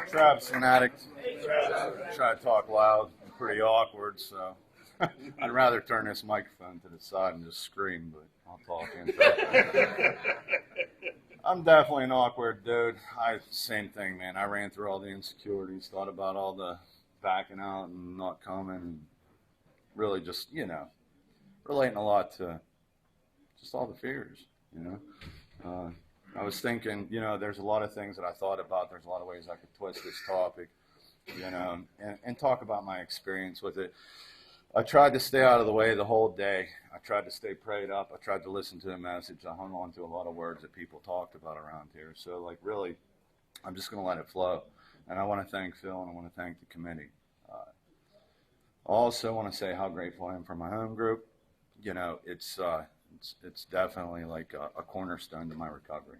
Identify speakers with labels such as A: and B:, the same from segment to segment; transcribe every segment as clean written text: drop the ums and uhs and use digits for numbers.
A: Travis, an addict. Try to talk loud. I'm pretty awkward, so I'd rather turn this microphone to the side and just scream, but I'll talk into it. I'm definitely an awkward dude. Same thing, man. I ran through all the insecurities, thought about all the backing out and not coming, and really just, relating a lot to just all the fears, I was thinking, there's a lot of things that I thought about. There's a lot of ways I could twist this topic, and talk about my experience with it. I tried to stay out of the way the whole day. I tried to stay prayed up. I tried to listen to the message. I hung on to a lot of words that people talked about around here. So, really, I'm just going to let it flow. And I want to thank Phil, and I want to thank the committee. I also want to say how grateful I am for my home group. It's definitely like a cornerstone to my recovery.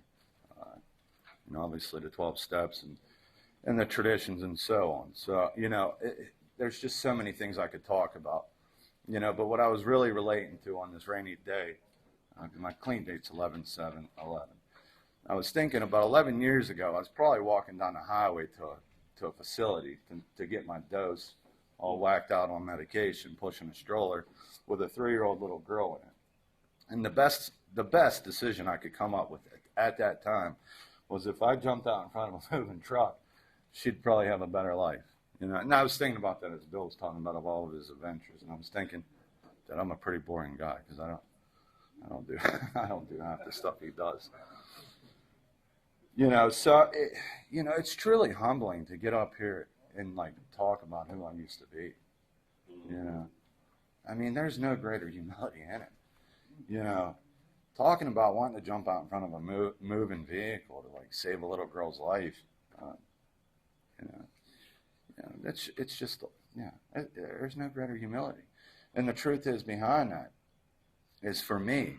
A: Obviously the 12 steps and the traditions and so on. So, there's just so many things I could talk about, but what I was really relating to on this rainy day, my clean date's 11/7/11. I was thinking about 11 years ago, I was probably walking down the highway to a facility to get my dose, all whacked out on medication, pushing a stroller with a 3-year-old little girl in it. And the best decision I could come up with at that time was if I jumped out in front of a moving truck, she'd probably have a better life. And I was thinking about that as Bill was talking about all of his adventures, and I was thinking that I'm a pretty boring guy because I don't do I don't do half the stuff he does. So it's truly humbling to get up here and talk about who I used to be. I mean, there's no greater humility in it. Talking about wanting to jump out in front of a moving vehicle to save a little girl's life. It's just, there's no greater humility. And the truth is behind that is for me,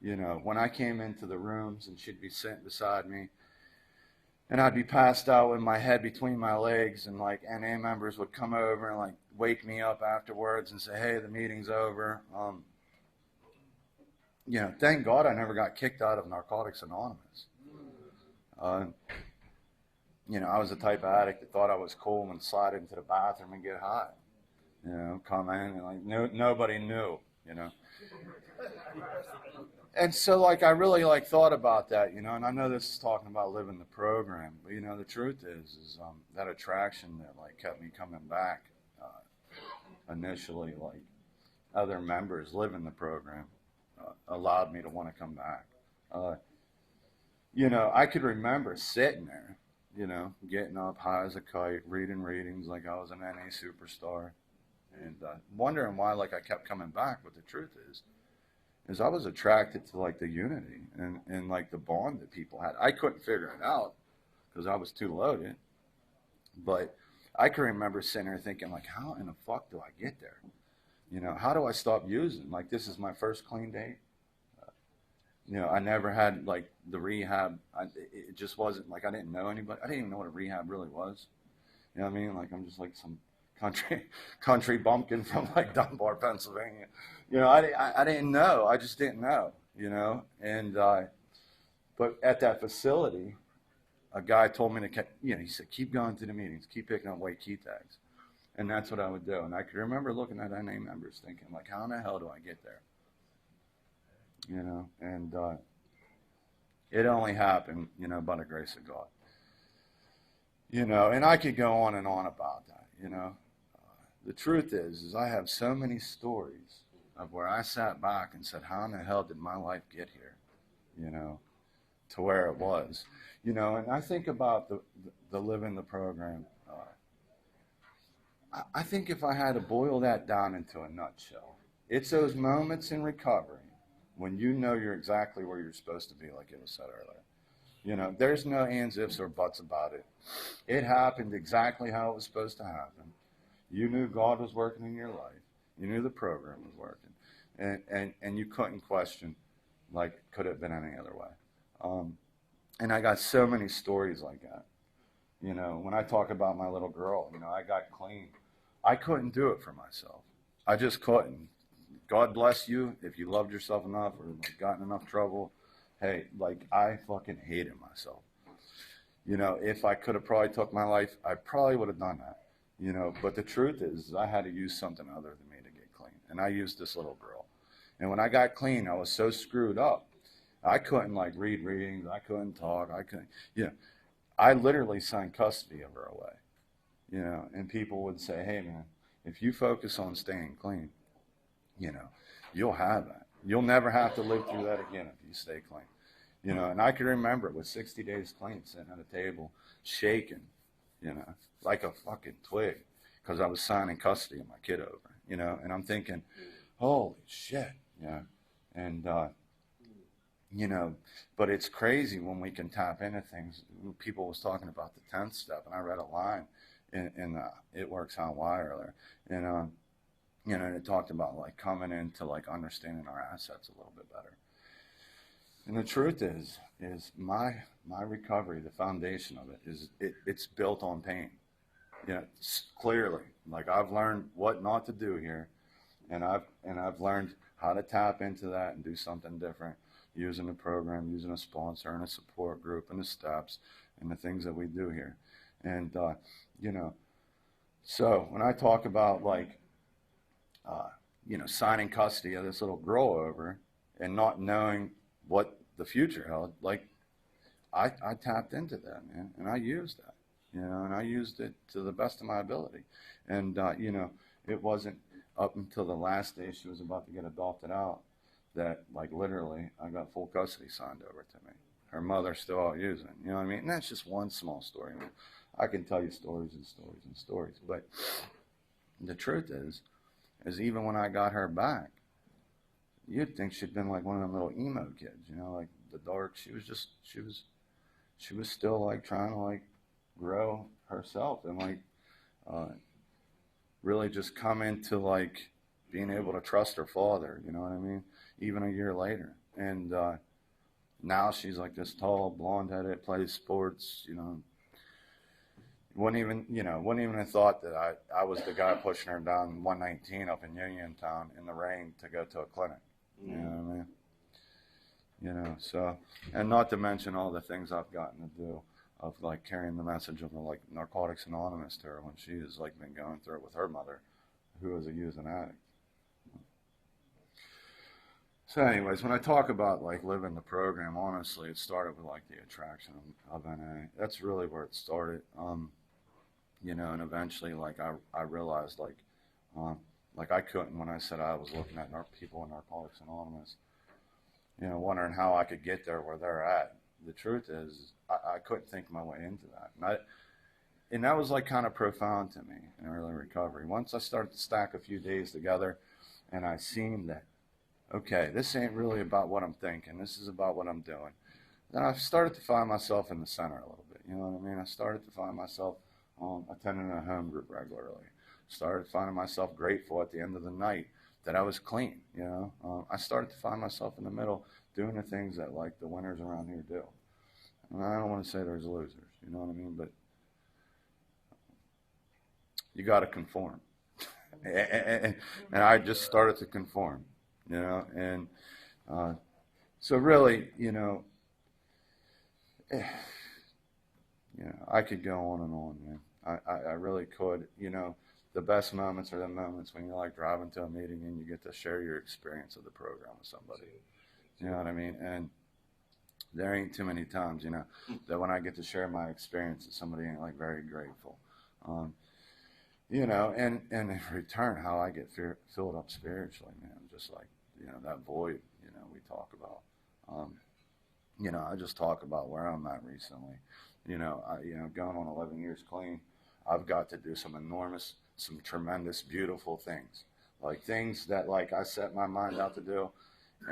A: when I came into the rooms and she'd be sitting beside me and I'd be passed out with my head between my legs and NA members would come over and wake me up afterwards and say, hey, the meeting's over. Thank God I never got kicked out of Narcotics Anonymous. I was the type of addict that thought I was cool and slide into the bathroom and get high. Come in and nobody knew, And so I really thought about that, and I know this is talking about living the program, but the truth is that attraction that kept me coming back initially, other members living the program allowed me to want to come back. I could remember sitting there, getting up high as a kite, reading readings like I was an NA superstar, and wondering why I kept coming back. But the truth is I was attracted to the unity and the bond that people had. I couldn't figure it out because I was too loaded, but I can remember sitting there thinking how in the fuck do I get there? How do I stop using? This is my first clean date. I never had the rehab. It just wasn't I didn't know anybody. I didn't even know what a rehab really was. You know what I mean? I'm just some country bumpkin from Dunbar, Pennsylvania. I didn't know. I just didn't know. And but at that facility, a guy told me to he said keep going to the meetings, keep picking up white key tags, and that's what I would do. And I could remember looking at NA members thinking how in the hell do I get there? And it only happened, by the grace of God. And I could go on and on about that, The truth is I have so many stories of where I sat back and said, how in the hell did my life get here, to where it was, and I think about the living the program. I think if I had to boil that down into a nutshell, it's those moments in recovery when you're exactly where you're supposed to be, like it was said earlier. There's no ands, ifs, or buts about it. It happened exactly how it was supposed to happen. You knew God was working in your life. You knew the program was working. And you couldn't question, could it have been any other way? And I got so many stories like that. When I talk about my little girl, I got clean. I couldn't do it for myself. I just couldn't. God bless you if you loved yourself enough or got in enough trouble. Hey, I fucking hated myself. You know, if I could have probably took my life, I probably would have done that. You know, but the truth is I had to use something other than me to get clean. And I used this little girl. And when I got clean, I was so screwed up. I couldn't like read readings. I couldn't talk. I couldn't, you know, I literally signed custody of her away, you know, and people would say, hey man, if you focus on staying clean, you know, you'll have that. You'll never have to live through that again if you stay clean. You know, and I can remember it with 60 days clean, sitting at a table, shaking, you know, like a fucking twig, because I was signing custody of my kid over, you know, and I'm thinking, holy shit, you know, and, you know, but it's crazy when we can tap into things. People was talking about the 10th step, and I read a line in It Works on Why earlier, and, you know, it talked about like coming into like understanding our assets a little bit better. And the truth is my recovery, the foundation of it is it's built on pain. You know, clearly, like I've learned what not to do here, and I've learned how to tap into that and do something different, using the program, using a sponsor and a support group and the steps and the things that we do here. And you know, so when I talk about like you know, signing custody of this little girl over and not knowing what the future held, like I tapped into that, man, and I used that, you know, and I used it to the best of my ability. And you know, it wasn't up until the last day she was about to get adopted out that, like, literally I got full custody signed over to me. Her mother still out using, you know what I mean? And that's just one small story. I mean, I can tell you stories and stories and stories, but the truth is even when I got her back, you'd think she'd been like one of them little emo kids, you know, like the dark. She was still like trying to like grow herself and like really just come into like being able to trust her father, you know what I mean? Even a year later. And now she's like this tall, blonde-headed, plays sports, you know. Wouldn't even have thought that I was the guy pushing her down 119 up in Uniontown in the rain to go to a clinic. You know what I mean? You know, so, and not to mention all the things I've gotten to do of like carrying the message of like Narcotics Anonymous to her when she has like been going through it with her mother, who is a using addict. So anyways, when I talk about like living the program, honestly, it started with like the attraction of NA. That's really where it started. You know, and eventually like I realized like I couldn't, when I said I was looking at people in Narcotics Anonymous, you know, wondering how I could get there where they're at. The truth is I couldn't think my way into that. And that was like kind of profound to me in early recovery. Once I started to stack a few days together and I seen that, okay, this ain't really about what I'm thinking. This is about what I'm doing. Then I started to find myself in the center a little bit. You know what I mean? I started to find myself attending a home group regularly. Started finding myself grateful at the end of the night that I was clean. You know, I started to find myself in the middle doing the things that like the winners around here do. And I don't want to say there's losers. You know what I mean? But you got to conform. and I just started to conform. You know, and so really, you know, I could go on and on, man. I really could. You know, the best moments are the moments when you're like driving to a meeting and you get to share your experience of the program with somebody. You know what I mean? And there ain't too many times, you know, that when I get to share my experience that somebody ain't like very grateful. You know, and in return, how I get filled up spiritually, man, just like, you know, that void, you know, we talk about. You know, I just talk about where I'm at recently. You know, going on 11 years clean, I've got to do some tremendous, beautiful things. Like things that like I set my mind out to do,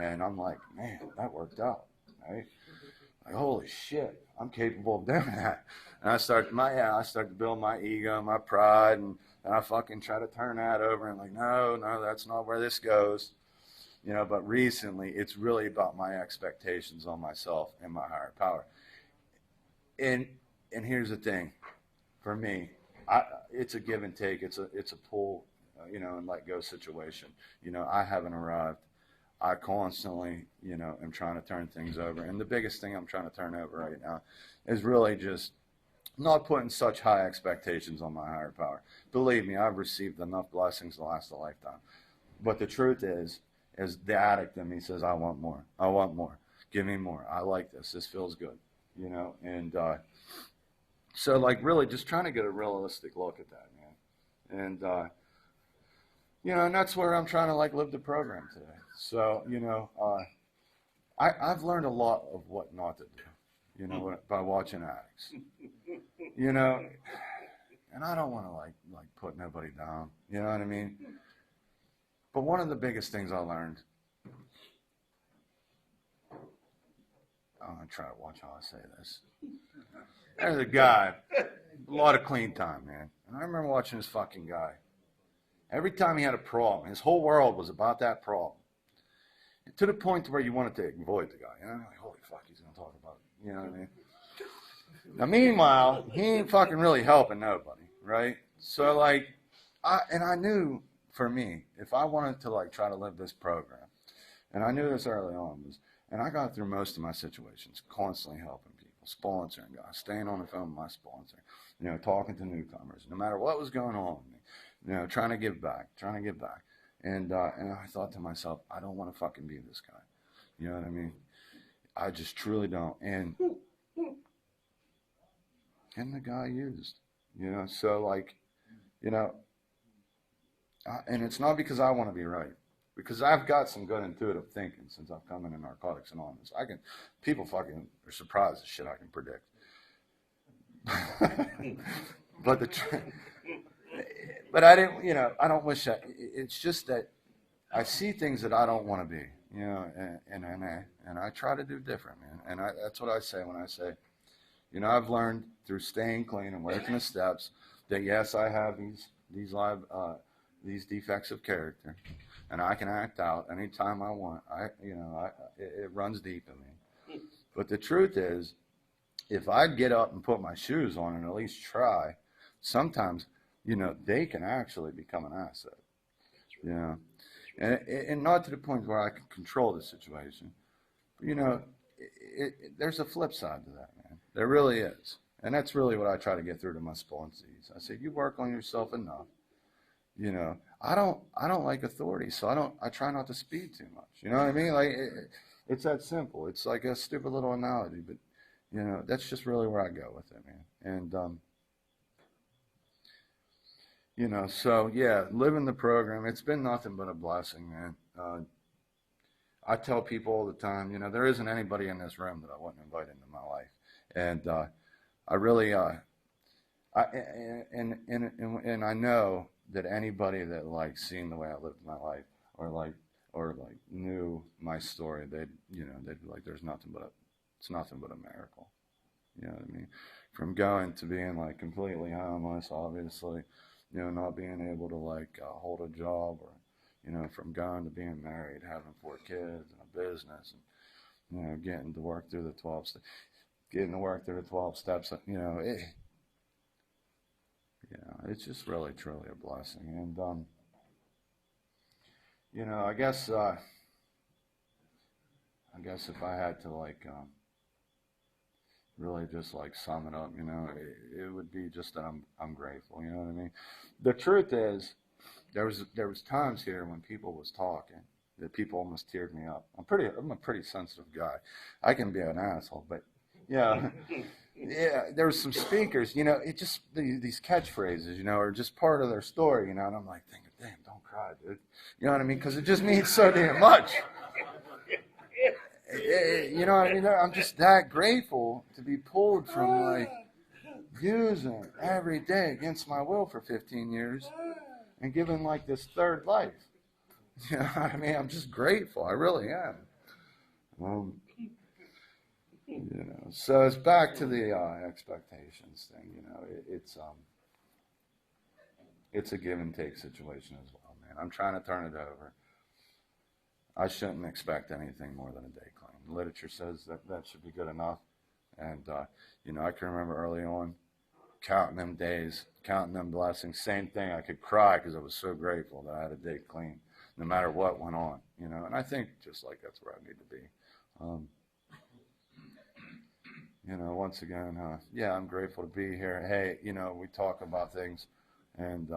A: and I'm like, man, that worked out, right? Like, holy shit, I'm capable of doing that. And I start to build my ego, my pride, and I fucking try to turn that over and like, no, that's not where this goes. You know, but recently it's really about my expectations on myself and my higher power. And here's the thing, for me, it's a give and take. It's a pull, you know, and let go situation. You know, I haven't arrived. I constantly, you know, am trying to turn things over. And the biggest thing I'm trying to turn over right now is really just not putting such high expectations on my higher power. Believe me, I've received enough blessings to last a lifetime. But the truth is the addict in me says, I want more. I want more. Give me more. I like this. This feels good, you know. And so, like, really, just trying to get a realistic look at that, man. And you know, and that's where I'm trying to like live the program today. So, you know, I've learned a lot of what not to do, you know, by watching addicts, you know, and I don't want to like put nobody down, you know what I mean? But one of the biggest things I learned, I'm gonna try to watch how I say this. There's a guy, a lot of clean time, man, and I remember watching this fucking guy. Every time he had a problem, his whole world was about that problem. To the point where you wanted to avoid the guy. You know, like, holy fuck, he's going to talk about it. You know what I mean? Now, meanwhile, he ain't fucking really helping nobody, right? So, like, I knew, for me, if I wanted to, like, try to live this program, and I knew this early on, and I got through most of my situations, constantly helping people, sponsoring guys, staying on the phone with my sponsor, you know, talking to newcomers, no matter what was going on with me. You know, trying to give back. And I thought to myself, I don't want to fucking be this guy. You know what I mean? I just truly don't. And the guy used, you know, so like, you know, and it's not because I want to be right. Because I've got some good intuitive thinking since I've come into Narcotics Anonymous. People fucking are surprised at shit I can predict. But I didn't, you know, I don't wish that. It's just that I see things that I don't want to be, you know, and I try to do different, man. And that's what I say when I say, you know, I've learned through staying clean and working the steps that yes, I have these defects of character, and I can act out anytime I want. It runs deep in me. But the truth is, if I get up and put my shoes on and at least try, sometimes, you know, they can actually become an asset, you know, and not to the point where I can control the situation. But, you know, there's a flip side to that, man. There really is. And that's really what I try to get through to my sponsees. I say, you work on yourself enough. You know, I don't like authority, so I try not to speed too much. You know what I mean? Like, it's that simple. It's like a stupid little analogy, but, you know, that's just really where I go with it, man. And, you know, so yeah, living the program, it's been nothing but a blessing, man. I tell people all the time, you know, there isn't anybody in this room that I wouldn't invite into my life. And I really, and I know that anybody that like seen the way I lived my life or like knew my story, they'd be like, it's nothing but a miracle. You know what I mean? From going to being like completely homeless, obviously, you know, not being able to like hold a job, or, you know, from going to being married, having 4 kids and a business, and, you know, getting to work through the 12 steps, you know, it's just really, truly a blessing. And, you know, I guess if I had to like, really just like sum it up, you know, it would be just that I'm grateful, you know what I mean? The truth is, there was times here when people was talking that people almost teared me up. I'm a pretty sensitive guy. I can be an asshole, but yeah, there was some speakers, you know, it just these catchphrases, you know, are just part of their story, you know, and I'm like thinking, damn, don't cry, dude, you know what I mean? Because it just means so damn much. You know what I mean? I'm just that grateful to be pulled from like using every day against my will for 15 years and given like this third life. You know what I mean? I'm just grateful. I really am. You know, so it's back to the expectations thing. You know, it's a give and take situation as well, man. I'm trying to turn it over. I shouldn't expect anything more than a day clean. The literature says that should be good enough. And, you know, I can remember early on counting them days, counting them blessings. Same thing. I could cry because I was so grateful that I had a day clean, no matter what went on, you know. And I think just like that's where I need to be. once again, yeah, I'm grateful to be here. Hey, we talk about things, and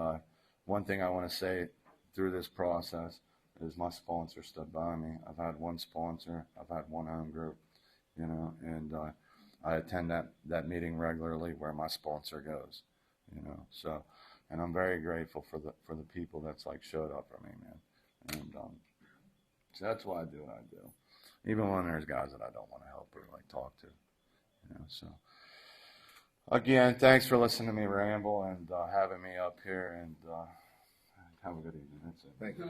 A: one thing I want to say through this process is my sponsor stood by me. I've had one sponsor, I've had one home group, and I attend that meeting regularly where my sponsor goes, so, and I'm very grateful for the people that's like showed up for me, man, and so that's why I do what I do, even when there's guys that I don't want to help or like talk to. So again, thanks for listening to me ramble and having me up here, and have a good evening. That's it.
B: Thank you.